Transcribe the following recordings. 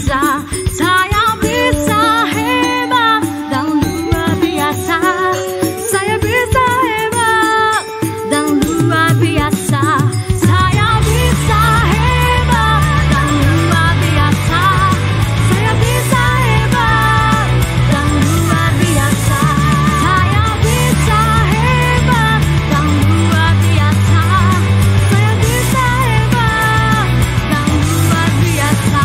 biasa, saya bisa hebat dan luar biasa. Saya bisa hebat dan luar biasa. Saya bisa hebat dan luar biasa. Saya bisa hebat dan luar biasa. Saya bisa hebat dan luar biasa. Saya bisa hebat dan luar biasa. Saya bisa hebat dan luar biasa.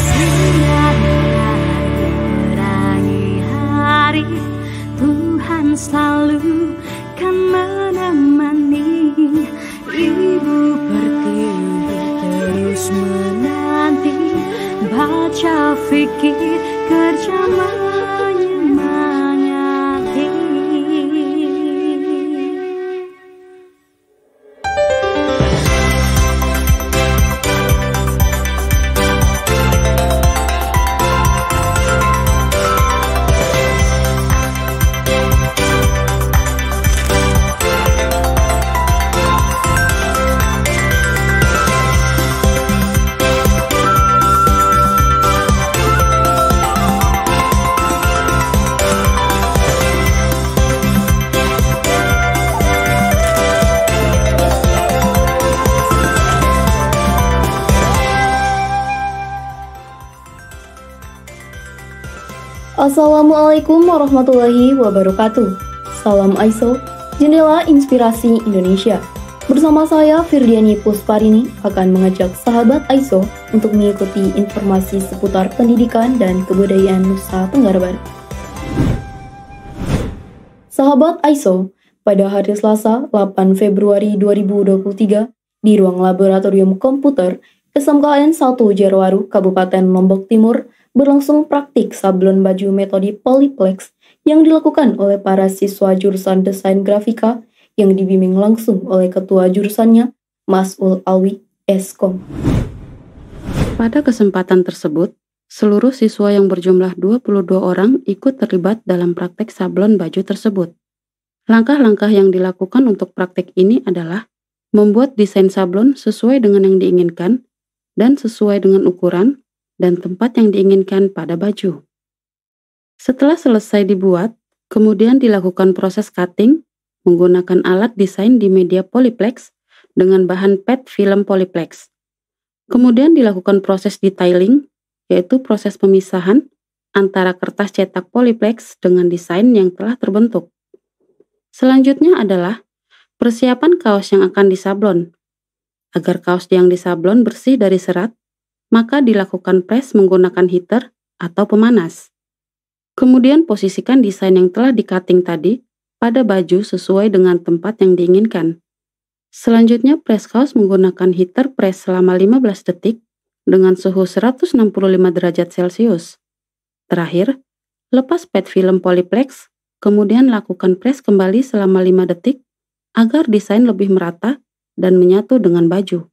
Sinar perangi hari, Tuhan selalu kan menemani. Ibu pergi terus menanti, baca fikir kerja menyemangati. Assalamualaikum warahmatullahi wabarakatuh. Salam AISO, Jendela Inspirasi Indonesia. Bersama saya Firdiani Pusparini akan mengajak sahabat AISO untuk mengikuti informasi seputar pendidikan dan kebudayaan Nusa Tenggara Barat. Sahabat AISO, pada hari Selasa 8 Februari 2023 di ruang laboratorium komputer SMKN 1 Jerowaru, Kabupaten Lombok Timur, berlangsung praktik sablon baju metode Polyplex yang dilakukan oleh para siswa jurusan Desain Grafika yang dibimbing langsung oleh ketua jurusannya, Mas Ul Alwi, Eskom. Pada kesempatan tersebut, seluruh siswa yang berjumlah 22 orang ikut terlibat dalam praktek sablon baju tersebut. Langkah-langkah yang dilakukan untuk praktek ini adalah membuat desain sablon sesuai dengan yang diinginkan dan sesuai dengan ukuran dan tempat yang diinginkan pada baju. Setelah selesai dibuat, kemudian dilakukan proses cutting menggunakan alat desain di media Polyplex dengan bahan PET film Polyplex. Kemudian dilakukan proses detailing, yaitu proses pemisahan antara kertas cetak Polyplex dengan desain yang telah terbentuk. Selanjutnya adalah persiapan kaos yang akan disablon. Agar kaos yang disablon bersih dari serat, maka dilakukan press menggunakan heater atau pemanas. Kemudian posisikan desain yang telah di-cutting tadi pada baju sesuai dengan tempat yang diinginkan. Selanjutnya press kaos menggunakan heater press selama 15 detik dengan suhu 165 derajat Celcius. Terakhir, lepas PET film Polyplex, kemudian lakukan press kembali selama 5 detik agar desain lebih merata dan menyatu dengan baju.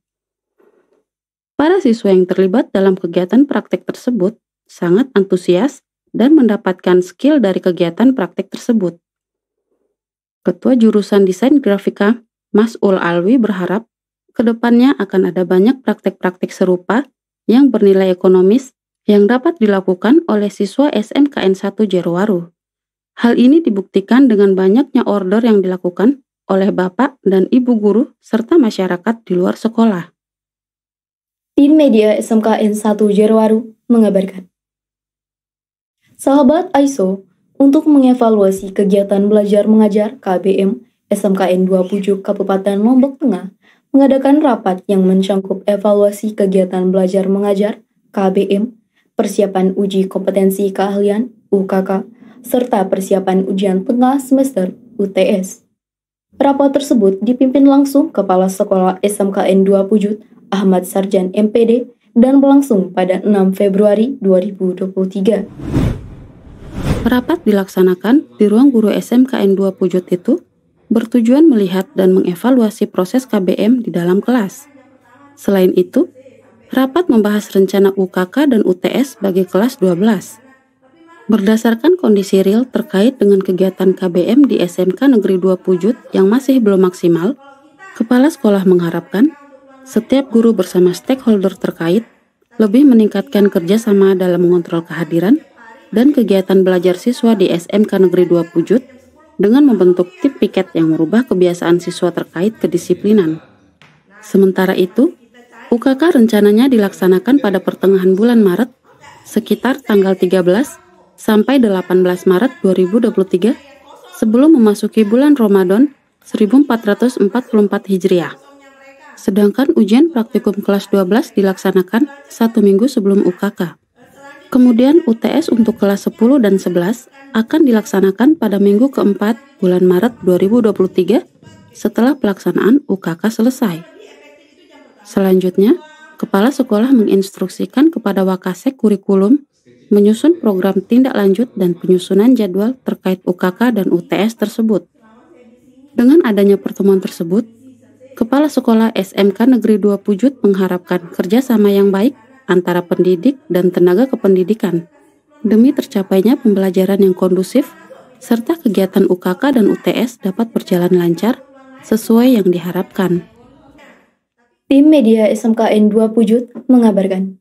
Para siswa yang terlibat dalam kegiatan praktek tersebut sangat antusias dan mendapatkan skill dari kegiatan praktek tersebut. Ketua Jurusan Desain Grafika, Mas Ul Alwi berharap kedepannya akan ada banyak praktek-praktek serupa yang bernilai ekonomis yang dapat dilakukan oleh siswa SMKN 1 Jerowaru. Hal ini dibuktikan dengan banyaknya order yang dilakukan oleh Bapak dan Ibu guru serta masyarakat di luar sekolah. Tim media SMKN 1 Jerowaru mengabarkan. Sahabat AISO, untuk mengevaluasi kegiatan belajar mengajar KBM SMKN 2 Pujuk Kabupaten Lombok Tengah mengadakan rapat yang mencangkup evaluasi kegiatan belajar mengajar KBM, persiapan uji kompetensi keahlian UKK, serta persiapan ujian tengah semester UTS. Rapat tersebut dipimpin langsung Kepala Sekolah SMKN 2 Pujuk Ahmad Sarjan MPD dan berlangsung pada 6 Februari 2023. Rapat dilaksanakan di ruang guru SMKN 2 Pujut itu bertujuan melihat dan mengevaluasi proses KBM di dalam kelas. Selain itu, rapat membahas rencana UKK dan UTS bagi kelas 12. Berdasarkan kondisi real terkait dengan kegiatan KBM di SMK Negeri 2 Pujut yang masih belum maksimal, Kepala Sekolah mengharapkan setiap guru bersama stakeholder terkait lebih meningkatkan kerjasama dalam mengontrol kehadiran dan kegiatan belajar siswa di SMK Negeri 2 Pujut dengan membentuk tim piket yang merubah kebiasaan siswa terkait kedisiplinan. Sementara itu, UKK rencananya dilaksanakan pada pertengahan bulan Maret, sekitar tanggal 13 sampai 18 Maret 2023, sebelum memasuki bulan Ramadan 1444 Hijriah. Sedangkan ujian praktikum kelas 12 dilaksanakan 1 minggu sebelum UKK. Kemudian UTS untuk kelas 10 dan 11 akan dilaksanakan pada minggu keempat bulan Maret 2023 setelah pelaksanaan UKK selesai. Selanjutnya, Kepala Sekolah menginstruksikan kepada Wakasek Kurikulum menyusun program tindak lanjut dan penyusunan jadwal terkait UKK dan UTS tersebut. Dengan adanya pertemuan tersebut, Kepala Sekolah SMK Negeri 2 Pujut mengharapkan kerjasama yang baik antara pendidik dan tenaga kependidikan demi tercapainya pembelajaran yang kondusif serta kegiatan UKK dan UTS dapat berjalan lancar sesuai yang diharapkan. Tim media SMKN 2 Pujut mengabarkan.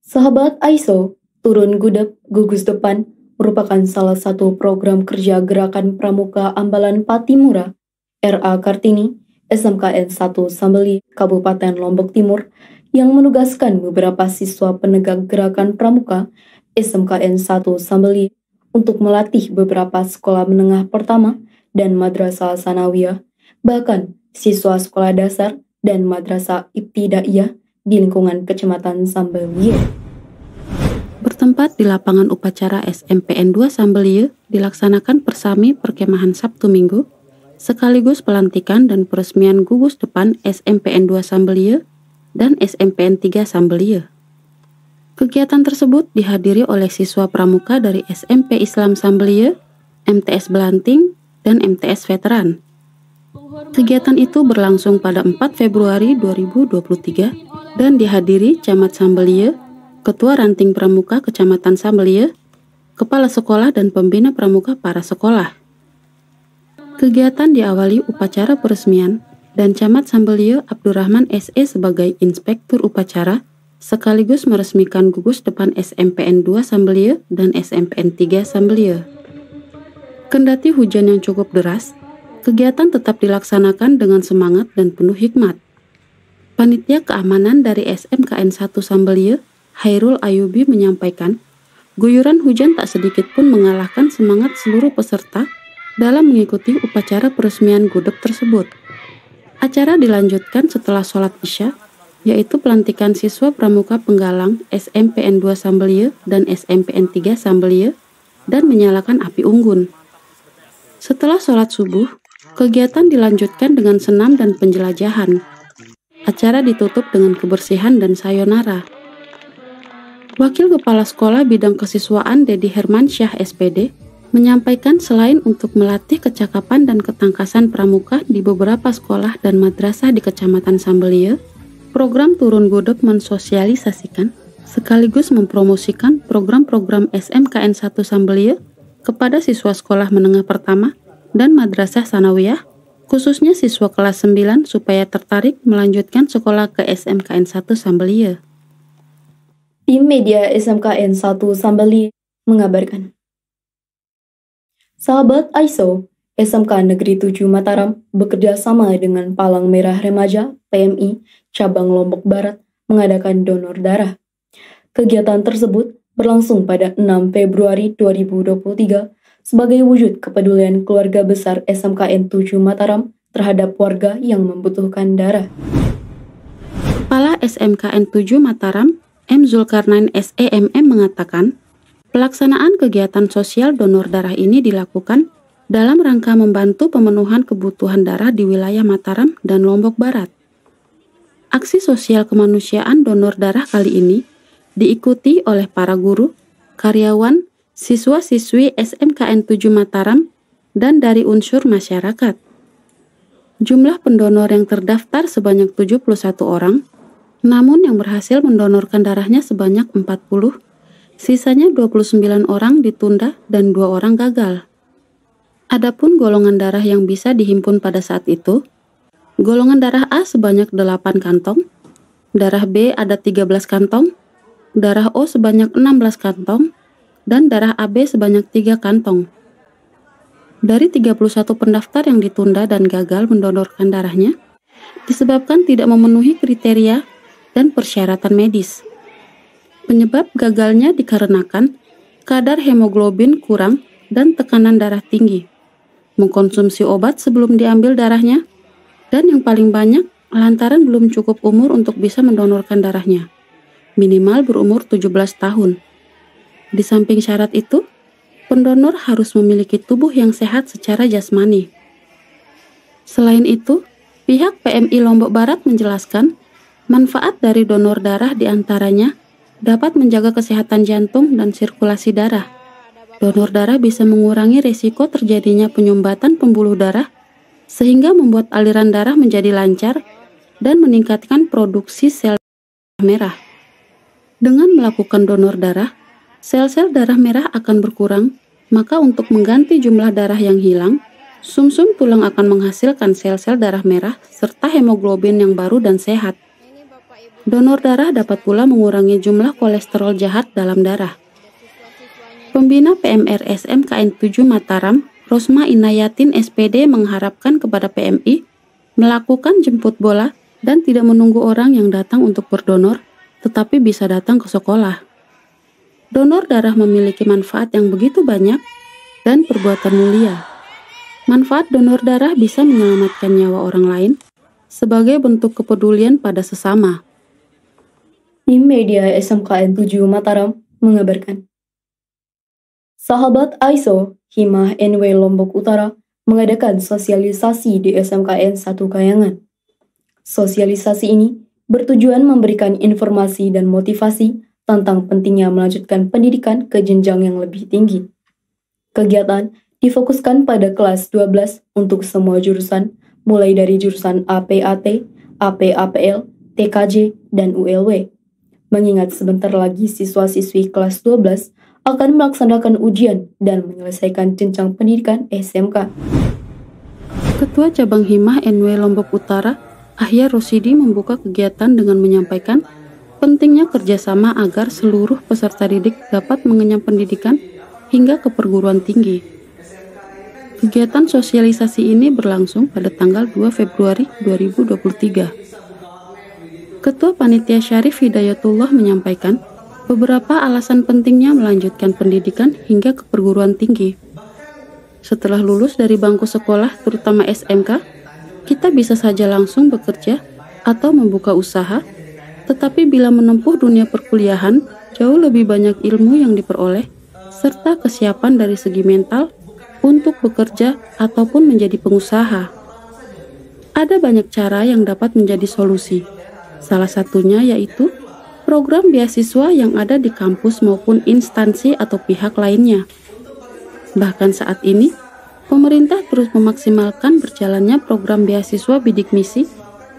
Sahabat AISO, turun gudeg gugus depan merupakan salah satu program kerja Gerakan Pramuka Ambalan Patimura RA Kartini SMKN 1 Sambeli Kabupaten Lombok Timur yang menugaskan beberapa siswa penegak Gerakan Pramuka SMKN 1 Sambeli untuk melatih beberapa sekolah menengah pertama dan madrasah sanawiyah, bahkan siswa sekolah dasar dan madrasah ibtidaiyah di lingkungan Kecamatan Sambelieu. Bertempat di lapangan upacara SMPN 2 Sambelieu dilaksanakan persami perkemahan Sabtu Minggu, sekaligus pelantikan dan peresmian gugus depan SMPN 2 Sambelieu dan SMPN 3 Sambelieu. Kegiatan tersebut dihadiri oleh siswa pramuka dari SMP Islam Sambelieu, MTS Belanting, dan MTS Veteran. Kegiatan itu berlangsung pada 4 Februari 2023 dan dihadiri Camat Sambelieu, Ketua Ranting Pramuka Kecamatan Sambelieu, Kepala Sekolah dan Pembina Pramuka para sekolah. Kegiatan diawali upacara peresmian dan Camat Sambelieu Abdurrahman SE sebagai Inspektur Upacara sekaligus meresmikan gugus depan SMPN 2 Sambelieu dan SMPN 3 Sambelieu. Kendati hujan yang cukup deras, kegiatan tetap dilaksanakan dengan semangat dan penuh hikmat. Panitia keamanan dari SMKN 1 Sambelieu, Hairul Ayubi menyampaikan, guyuran hujan tak sedikit pun mengalahkan semangat seluruh peserta dalam mengikuti upacara peresmian gudeg tersebut. Acara dilanjutkan setelah sholat Isya, yaitu pelantikan siswa pramuka penggalang SMPN 2 Sambelieu dan SMPN 3 Sambelieu dan menyalakan api unggun. Setelah sholat subuh, kegiatan dilanjutkan dengan senam dan penjelajahan. Acara ditutup dengan kebersihan dan sayonara. Wakil Kepala Sekolah Bidang Kesiswaan Dedi Hermansyah SPD menyampaikan selain untuk melatih kecakapan dan ketangkasan pramuka di beberapa sekolah dan madrasah di Kecamatan Sambelieu, program Turun Gudeg mensosialisasikan sekaligus mempromosikan program-program SMKN 1 Sambelieu kepada siswa sekolah menengah pertama dan madrasah sanawiyah, khususnya siswa kelas 9 supaya tertarik melanjutkan sekolah ke SMKN 1 Sambelieu. Tim media SMKN 1 Sambelieu mengabarkan. Sahabat AISO, SMK Negeri 7 Mataram bekerja sama dengan Palang Merah Remaja PMI Cabang Lombok Barat mengadakan donor darah. Kegiatan tersebut berlangsung pada 6 Februari 2023 sebagai wujud kepedulian keluarga besar SMKN 7 Mataram terhadap warga yang membutuhkan darah. Kepala SMKN 7 Mataram, M. Zulkarnain SEMM mengatakan, pelaksanaan kegiatan sosial donor darah ini dilakukan dalam rangka membantu pemenuhan kebutuhan darah di wilayah Mataram dan Lombok Barat. Aksi sosial kemanusiaan donor darah kali ini diikuti oleh para guru, karyawan, siswa-siswi SMKN 7 Mataram, dan dari unsur masyarakat. Jumlah pendonor yang terdaftar sebanyak 71 orang, namun yang berhasil mendonorkan darahnya sebanyak 40, sisanya 29 orang ditunda dan 2 orang gagal. Adapun golongan darah yang bisa dihimpun pada saat itu, golongan darah A sebanyak 8 kantong, darah B ada 13 kantong, darah O sebanyak 16 kantong, dan darah AB sebanyak 3 kantong. Dari 31 pendaftar yang ditunda dan gagal mendonorkan darahnya, disebabkan tidak memenuhi kriteria dan persyaratan medis. Penyebab gagalnya dikarenakan kadar hemoglobin kurang dan tekanan darah tinggi, mengkonsumsi obat sebelum diambil darahnya, dan yang paling banyak lantaran belum cukup umur untuk bisa mendonorkan darahnya, minimal berumur 17 tahun. Di samping syarat itu, pendonor harus memiliki tubuh yang sehat secara jasmani. Selain itu, pihak PMI Lombok Barat menjelaskan manfaat dari donor darah diantaranya dapat menjaga kesehatan jantung dan sirkulasi darah. Donor darah bisa mengurangi risiko terjadinya penyumbatan pembuluh darah sehingga membuat aliran darah menjadi lancar dan meningkatkan produksi sel merah. Dengan melakukan donor darah, sel-sel darah merah akan berkurang, maka untuk mengganti jumlah darah yang hilang, sumsum tulang akan menghasilkan sel-sel darah merah serta hemoglobin yang baru dan sehat. Donor darah dapat pula mengurangi jumlah kolesterol jahat dalam darah. Pembina PMR SMKN 7 Mataram, Rosma Inayatin SPD mengharapkan kepada PMI melakukan jemput bola dan tidak menunggu orang yang datang untuk berdonor, tetapi bisa datang ke sekolah. Donor darah memiliki manfaat yang begitu banyak dan perbuatan mulia. Manfaat donor darah bisa menyelamatkan nyawa orang lain sebagai bentuk kepedulian pada sesama. Tim media SMKN 7 Mataram mengabarkan. Sahabat AISO, Himah NW Lombok Utara mengadakan sosialisasi di SMKN 1 Kayangan. Sosialisasi ini bertujuan memberikan informasi dan motivasi tentang pentingnya melanjutkan pendidikan ke jenjang yang lebih tinggi. Kegiatan difokuskan pada kelas 12 untuk semua jurusan, mulai dari jurusan APAT, AP-APL, TKJ, dan ULW. Mengingat sebentar lagi siswa-siswi kelas 12 akan melaksanakan ujian dan menyelesaikan jenjang pendidikan SMK. Ketua Cabang Himah NW Lombok Utara, Ahya Rosidi membuka kegiatan dengan menyampaikan pentingnya kerjasama agar seluruh peserta didik dapat mengenyam pendidikan hingga ke perguruan tinggi. Kegiatan sosialisasi ini berlangsung pada tanggal 2 Februari 2023. Ketua Panitia Syarif Hidayatullah menyampaikan beberapa alasan pentingnya melanjutkan pendidikan hingga ke perguruan tinggi. Setelah lulus dari bangku sekolah, terutama SMK, kita bisa saja langsung bekerja atau membuka usaha. Tetapi bila menempuh dunia perkuliahan, jauh lebih banyak ilmu yang diperoleh, serta kesiapan dari segi mental untuk bekerja ataupun menjadi pengusaha. Ada banyak cara yang dapat menjadi solusi. Salah satunya yaitu program beasiswa yang ada di kampus maupun instansi atau pihak lainnya. Bahkan saat ini, pemerintah terus memaksimalkan berjalannya program beasiswa bidik misi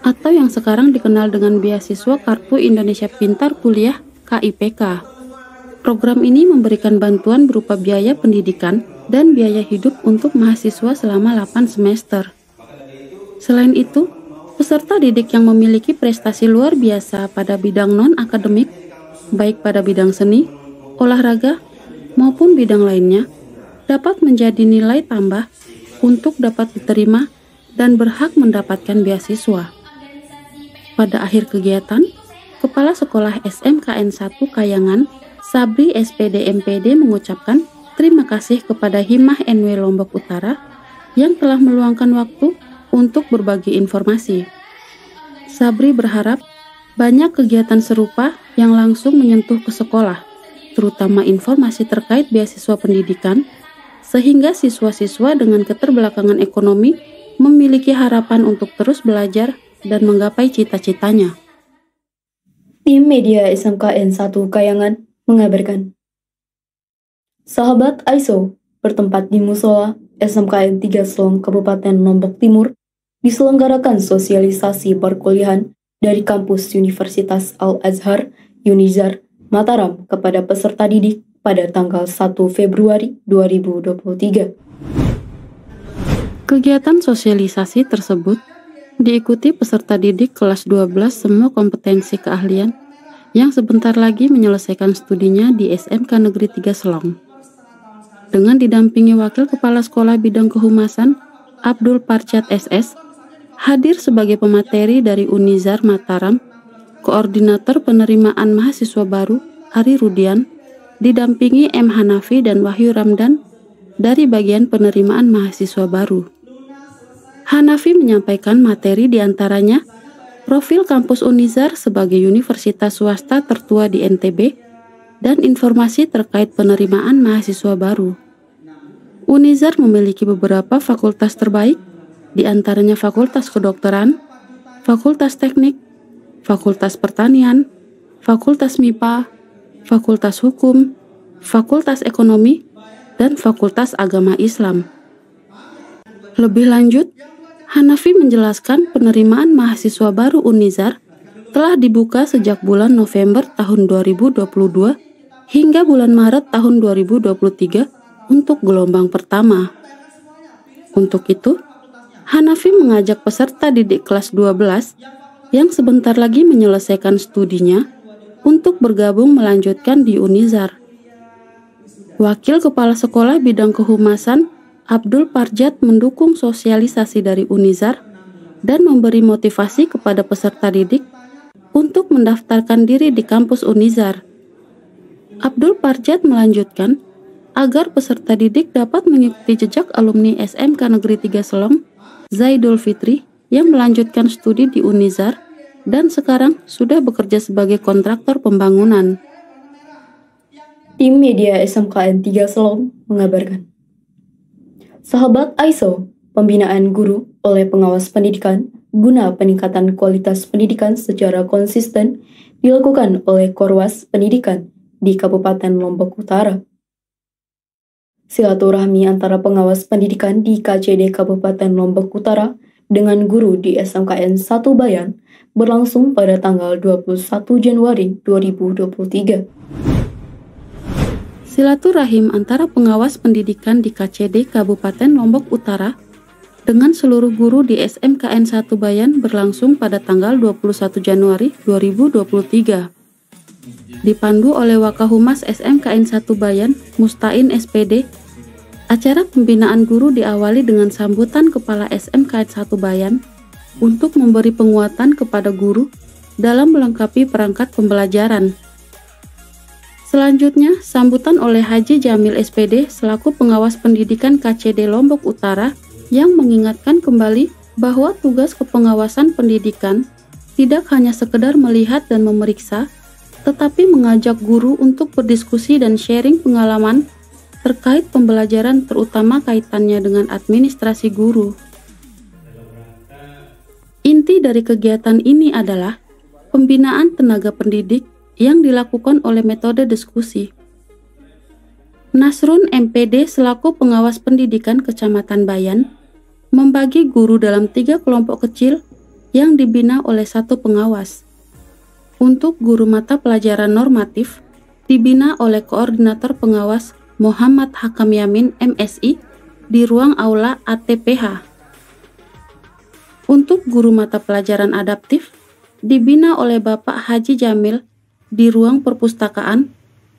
atau yang sekarang dikenal dengan beasiswa Kartu Indonesia Pintar Kuliah KIPK. Program ini memberikan bantuan berupa biaya pendidikan dan biaya hidup untuk mahasiswa selama 8 semester. Selain itu, peserta didik yang memiliki prestasi luar biasa pada bidang non-akademik, baik pada bidang seni, olahraga, maupun bidang lainnya, dapat menjadi nilai tambah untuk dapat diterima dan berhak mendapatkan beasiswa. Pada akhir kegiatan, Kepala Sekolah SMKN 1 Kayangan, Sabri SPD MPD mengucapkan terima kasih kepada Himah NW Lombok Utara yang telah meluangkan waktu untuk berbagi informasi. Sabri berharap banyak kegiatan serupa yang langsung menyentuh ke sekolah, terutama informasi terkait beasiswa pendidikan, sehingga siswa-siswa dengan keterbelakangan ekonomi memiliki harapan untuk terus belajar dan menggapai cita-citanya. Tim media SMKN 1 Kayangan mengabarkan. Sahabat AISO bertempat di musola SMKN 3 Selong Kabupaten Lombok Timur diselenggarakan sosialisasi perkuliahan dari kampus Universitas Al-Azhar, Unizar, Mataram kepada peserta didik pada tanggal 1 Februari 2023. Kegiatan sosialisasi tersebut diikuti peserta didik kelas 12 semua kompetensi keahlian yang sebentar lagi menyelesaikan studinya di SMK Negeri 3 Selong. Dengan didampingi Wakil Kepala Sekolah Bidang Kehumasan, Abdul Parjat SS, hadir sebagai pemateri dari Unizar Mataram, Koordinator Penerimaan Mahasiswa Baru, Ari Rudian, didampingi M. Hanafi dan Wahyu Ramdan dari bagian penerimaan mahasiswa baru. Hanafi menyampaikan materi diantaranya profil kampus Unizar sebagai universitas swasta tertua di NTB, dan informasi terkait penerimaan mahasiswa baru. Unizar memiliki beberapa fakultas terbaik, di antaranya Fakultas Kedokteran, Fakultas Teknik, Fakultas Pertanian, Fakultas MIPA, Fakultas Hukum, Fakultas Ekonomi, dan Fakultas Agama Islam. Lebih lanjut, Hanafi menjelaskan penerimaan mahasiswa baru Unizar telah dibuka sejak bulan November tahun 2022 hingga bulan Maret tahun 2023 untuk gelombang pertama. Untuk itu, Hanafi mengajak peserta didik kelas 12 yang sebentar lagi menyelesaikan studinya untuk bergabung melanjutkan di Unizar. Wakil Kepala Sekolah Bidang Kehumasan, Abdul Parjat, mendukung sosialisasi dari Unizar dan memberi motivasi kepada peserta didik untuk mendaftarkan diri di kampus Unizar. Abdul Parjat melanjutkan agar peserta didik dapat mengikuti jejak alumni SMK Negeri 3 Selong, Zaidul Fitri, yang melanjutkan studi di Unizar dan sekarang sudah bekerja sebagai kontraktor pembangunan. Tim media SMKN 3 Selong mengabarkan. Sahabat ISO, pembinaan guru oleh pengawas pendidikan guna peningkatan kualitas pendidikan secara konsisten dilakukan oleh Korwas Pendidikan di Kabupaten Lombok Utara. Silaturahmi antara pengawas pendidikan di KCD Kabupaten Lombok Utara dengan guru di SMKN 1 Bayan berlangsung pada tanggal 21 Januari 2023. Silaturahim antara pengawas pendidikan di KCD Kabupaten Lombok Utara dengan seluruh guru di SMKN 1 Bayan berlangsung pada tanggal 21 Januari 2023. Dipandu oleh Wakahumas SMKN 1 Bayan, Mustain SPD, acara pembinaan guru diawali dengan sambutan Kepala SMKN 1 Bayan untuk memberi penguatan kepada guru dalam melengkapi perangkat pembelajaran. Selanjutnya, sambutan oleh Haji Jamil SPD selaku pengawas pendidikan KCD Lombok Utara yang mengingatkan kembali bahwa tugas kepengawasan pendidikan tidak hanya sekedar melihat dan memeriksa, tetapi mengajak guru untuk berdiskusi dan sharing pengalaman terkait pembelajaran, terutama kaitannya dengan administrasi guru. Inti dari kegiatan ini adalah pembinaan tenaga pendidik yang dilakukan oleh metode diskusi. Nasrun MPD selaku pengawas pendidikan Kecamatan Bayan membagi guru dalam 3 kelompok kecil yang dibina oleh 1 pengawas. Untuk guru mata pelajaran normatif, dibina oleh Koordinator Pengawas Muhammad Hakam Yamin MSI di ruang aula ATPH. Untuk guru mata pelajaran adaptif, dibina oleh Bapak Haji Jamil di ruang perpustakaan,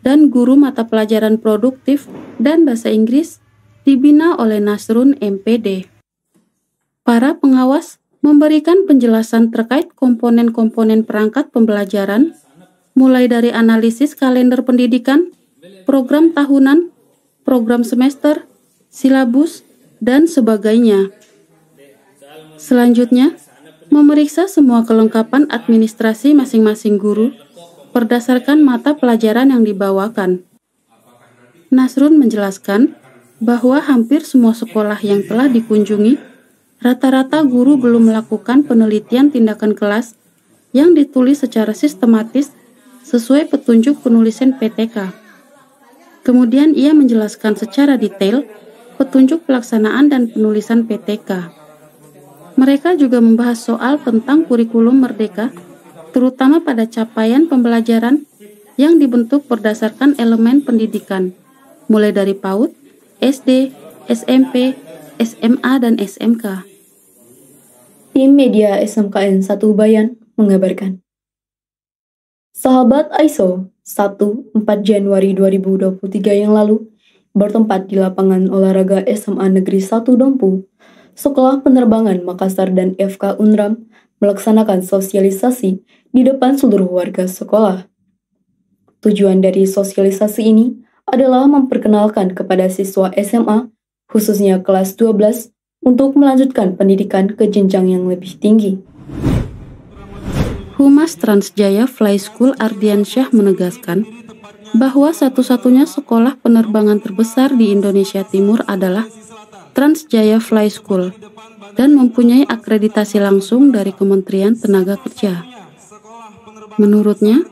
dan guru mata pelajaran produktif dan bahasa Inggris dibina oleh Nasrun MPD. Para pengawas memberikan penjelasan terkait komponen-komponen perangkat pembelajaran, mulai dari analisis kalender pendidikan, program tahunan, program semester, silabus, dan sebagainya. Selanjutnya, memeriksa semua kelengkapan administrasi masing-masing guru berdasarkan mata pelajaran yang dibawakan. Nasrun menjelaskan bahwa hampir semua sekolah yang telah dikunjungi, rata-rata guru belum melakukan penelitian tindakan kelas yang ditulis secara sistematis sesuai petunjuk penulisan PTK. Kemudian ia menjelaskan secara detail petunjuk pelaksanaan dan penulisan PTK. Mereka juga membahas soal tentang kurikulum merdeka, terutama pada capaian pembelajaran yang dibentuk berdasarkan elemen pendidikan, mulai dari PAUD, SD, SMP, SMA, dan SMK. Tim media SMKN 1 Bayan mengabarkan. Sahabat ISO 1 4 Januari 2023 yang lalu bertempat di lapangan olahraga SMA Negeri 1 Dompu, Sekolah Penerbangan Makassar dan FK Unram melaksanakan sosialisasi di depan seluruh warga sekolah. Tujuan dari sosialisasi ini adalah memperkenalkan kepada siswa SMA, khususnya kelas 12, untuk melanjutkan pendidikan ke jenjang yang lebih tinggi. Humas Transjaya Fly School Ardiansyah menegaskan bahwa satu-satunya sekolah penerbangan terbesar di Indonesia Timur adalah Transjaya Fly School dan mempunyai akreditasi langsung dari Kementerian Tenaga Kerja. Menurutnya,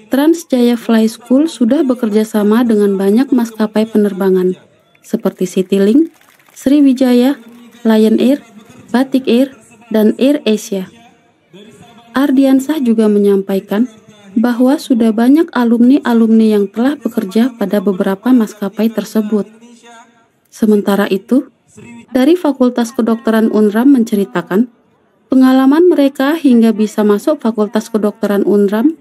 Transjaya Fly School sudah bekerja sama dengan banyak maskapai penerbangan seperti Citylink, Sriwijaya, Lion Air, Batik Air, dan Air Asia. Ardiansyah juga menyampaikan bahwa sudah banyak alumni-alumni yang telah bekerja pada beberapa maskapai tersebut. Sementara itu, dari Fakultas Kedokteran Unram menceritakan pengalaman mereka hingga bisa masuk Fakultas Kedokteran Unram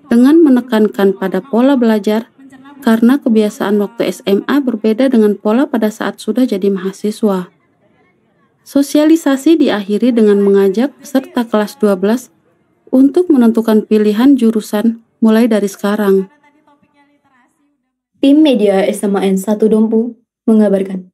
dengan menekankan pada pola belajar karena kebiasaan waktu SMA berbeda dengan pola pada saat sudah jadi mahasiswa. Sosialisasi diakhiri dengan mengajak peserta kelas 12 untuk menentukan pilihan jurusan mulai dari sekarang. Tim media SMKN 1 Dompu mengabarkan.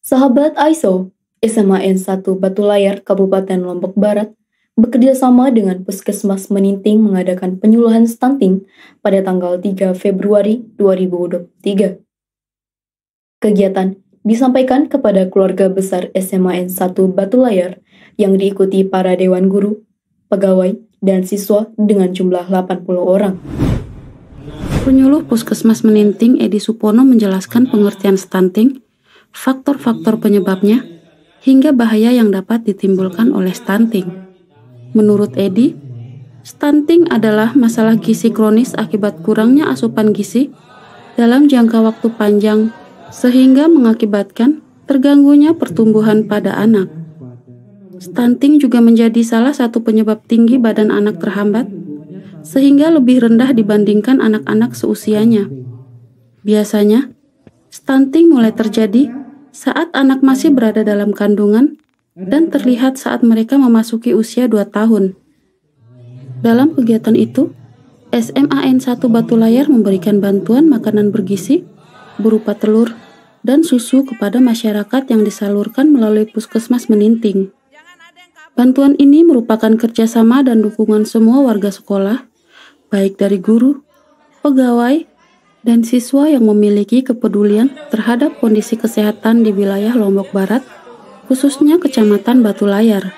Sahabat ISO, SMKN 1 Batu Layar, Kabupaten Lombok Barat, bekerja sama dengan Puskesmas Meninting mengadakan penyuluhan stunting pada tanggal 3 Februari 2023. Kegiatan disampaikan kepada keluarga besar SMKN 1 Batu Layar yang diikuti para dewan guru, pegawai, dan siswa dengan jumlah 80 orang. Penyuluh Puskesmas Meninting Edi Supono menjelaskan pengertian stunting, faktor-faktor penyebabnya, hingga bahaya yang dapat ditimbulkan oleh stunting. Menurut Edi, stunting adalah masalah gizi kronis akibat kurangnya asupan gizi dalam jangka waktu panjang sehingga mengakibatkan terganggunya pertumbuhan pada anak. Stunting juga menjadi salah satu penyebab tinggi badan anak terhambat sehingga lebih rendah dibandingkan anak-anak seusianya. Biasanya, stunting mulai terjadi saat anak masih berada dalam kandungan dan terlihat saat mereka memasuki usia 2 tahun. Dalam kegiatan itu, SMKN 1 Batu Layar memberikan bantuan makanan bergizi berupa telur dan susu kepada masyarakat yang disalurkan melalui Puskesmas Meninting. Bantuan ini merupakan kerjasama dan dukungan semua warga sekolah, baik dari guru, pegawai, dan siswa yang memiliki kepedulian terhadap kondisi kesehatan di wilayah Lombok Barat, khususnya Kecamatan Batu Layar.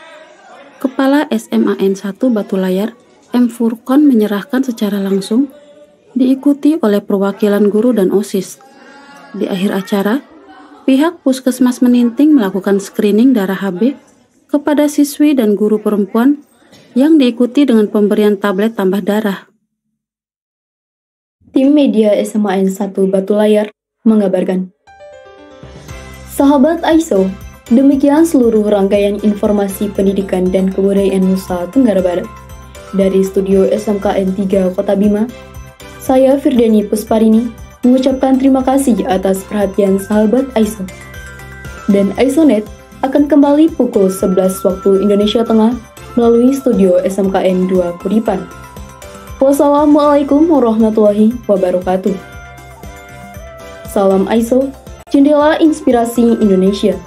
Kepala SMKN 1 Batu Layar, M. Furqon menyerahkan secara langsung, diikuti oleh perwakilan guru dan OSIS. Di akhir acara, pihak Puskesmas Meninting melakukan screening darah HB kepada siswi dan guru perempuan yang diikuti dengan pemberian tablet tambah darah. Tim media SMKN 1 Batu Layar mengabarkan. Sahabat ISO, demikian seluruh rangkaian informasi pendidikan dan kebudayaan Nusa Tenggara Barat. Dari studio SMKN 3 Kota Bima, saya Firdani Pusparini mengucapkan terima kasih atas perhatian sahabat ISO. Dan ISONet akan kembali pukul 11 waktu Indonesia Tengah melalui studio SMKN 2 Kudipan. Wassalamualaikum warahmatullahi wabarakatuh. Salam ISO, jendela inspirasi Indonesia.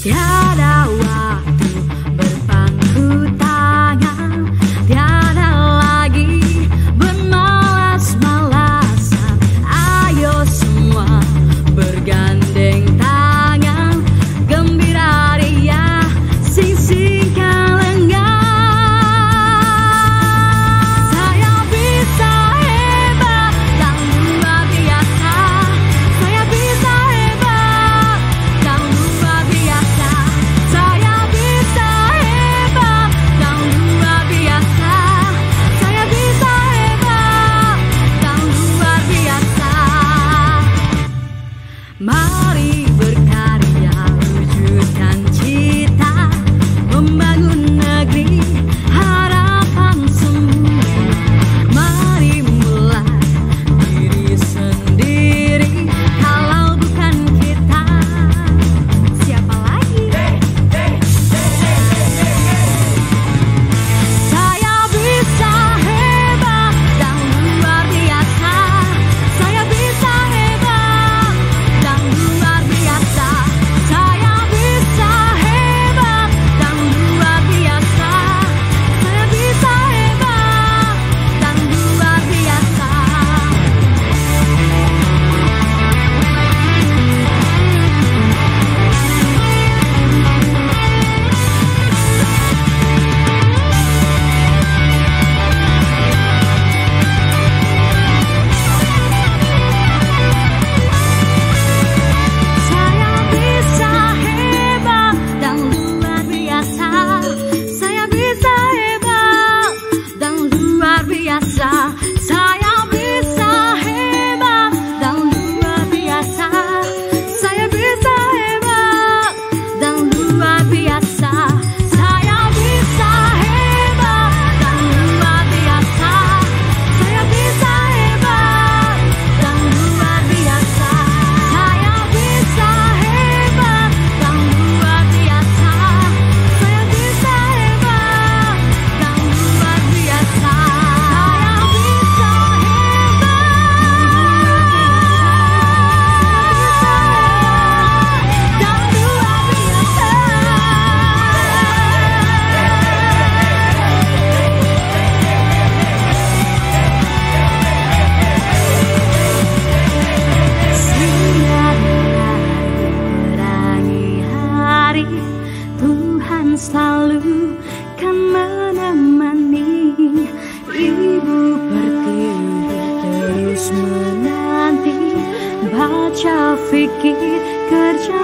Tiada waktu berpangku tangan, tiada lagi bermalas-malasan. Ayo baca fikir kerja